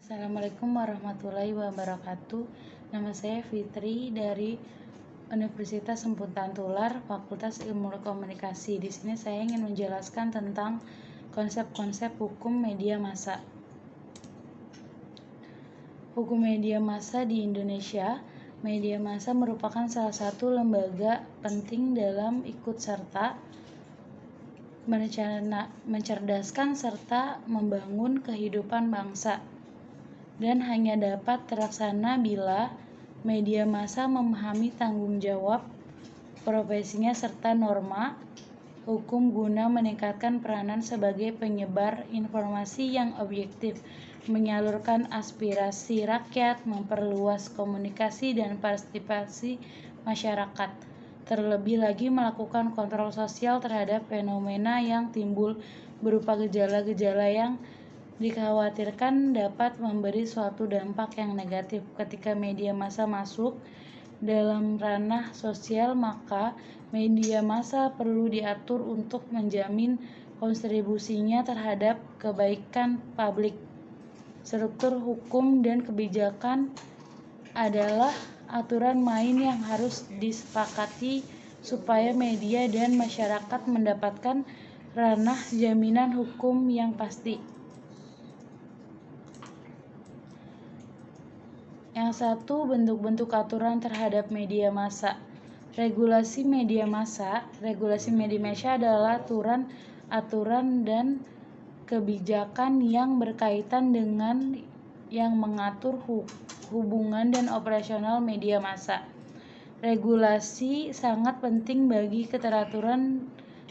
Assalamualaikum warahmatullahi wabarakatuh. Nama saya Fitri dari Universitas Semputan Tular, Fakultas Ilmu Komunikasi. Di sini saya ingin menjelaskan tentang konsep-konsep hukum media massa. Hukum media massa di Indonesia. Media massa merupakan salah satu lembaga penting dalam ikut serta mencerdaskan serta membangun kehidupan bangsa, dan hanya dapat terlaksana bila media massa memahami tanggung jawab profesinya serta norma hukum guna meningkatkan peranan sebagai penyebar informasi yang objektif, menyalurkan aspirasi rakyat, memperluas komunikasi dan partisipasi masyarakat. Terlebih lagi melakukan kontrol sosial terhadap fenomena yang timbul berupa gejala-gejala yang dikhawatirkan dapat memberi suatu dampak yang negatif. Ketika media massa masuk dalam ranah sosial, maka media massa perlu diatur untuk menjamin kontribusinya terhadap kebaikan publik. Struktur hukum dan kebijakan adalah aturan main yang harus disepakati supaya media dan masyarakat mendapatkan ranah jaminan hukum yang pasti. Yang satu, bentuk-bentuk aturan terhadap media massa. Regulasi media massa. Regulasi media massa adalah aturan dan kebijakan yang berkaitan dengan yang mengatur hubungan dan operasional media massa. Regulasi sangat penting bagi keteraturan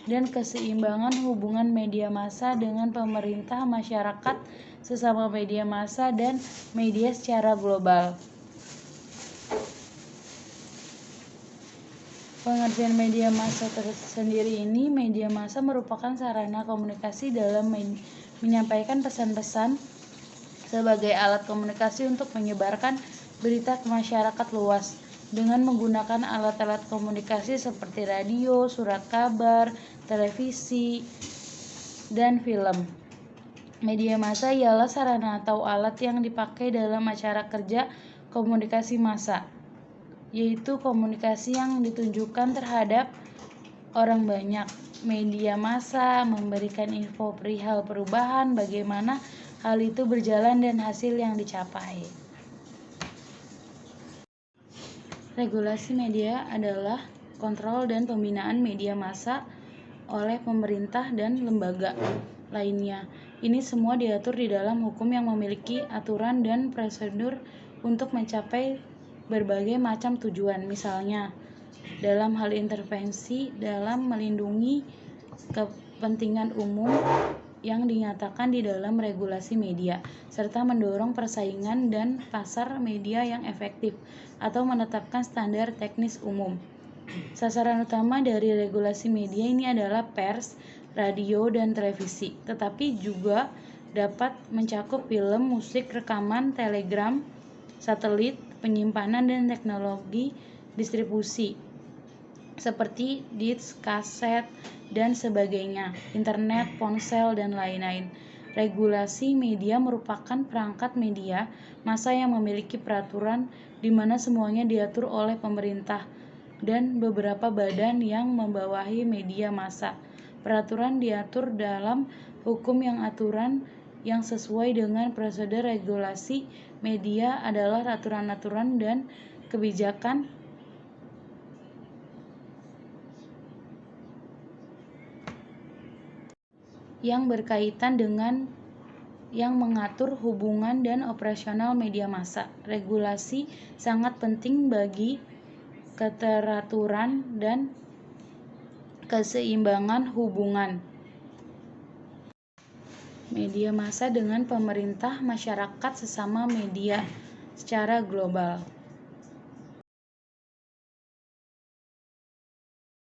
dan keseimbangan hubungan media massa dengan pemerintah, masyarakat, sesama media massa, dan media secara global. Pengertian media massa tersendiri ini, media massa merupakan sarana komunikasi dalam menyampaikan pesan-pesan sebagai alat komunikasi untuk menyebarkan berita ke masyarakat luas dengan menggunakan alat-alat komunikasi seperti radio, surat kabar, televisi, dan film. Media massa ialah sarana atau alat yang dipakai dalam acara kerja komunikasi massa, yaitu komunikasi yang ditunjukkan terhadap orang banyak. Media massa memberikan info perihal perubahan, bagaimana hal itu berjalan, dan hasil yang dicapai. Regulasi media adalah kontrol dan pembinaan media massa oleh pemerintah dan lembaga lainnya. Ini semua diatur di dalam hukum yang memiliki aturan dan prosedur untuk mencapai berbagai macam tujuan. Misalnya, dalam hal intervensi dalam melindungi kepentingan umum yang dinyatakan di dalam regulasi media, serta mendorong persaingan dan pasar media yang efektif, atau menetapkan standar teknis umum. Sasaran utama dari regulasi media ini adalah pers, radio, dan televisi, tetapi juga dapat mencakup film, musik, rekaman, telegram, satelit, penyimpanan, dan teknologi distribusi seperti disk, kaset, dan sebagainya, internet, ponsel, dan lain-lain. Regulasi media merupakan perangkat media massa yang memiliki peraturan di mana semuanya diatur oleh pemerintah dan beberapa badan yang membawahi media massa. Peraturan diatur dalam hukum yang aturan yang sesuai dengan prosedur regulasi media adalah aturan-aturan dan kebijakan yang berkaitan dengan yang mengatur hubungan dan operasional media massa. Regulasi sangat penting bagi keteraturan dan keseimbangan hubungan media massa dengan pemerintah, masyarakat, sesama media secara global.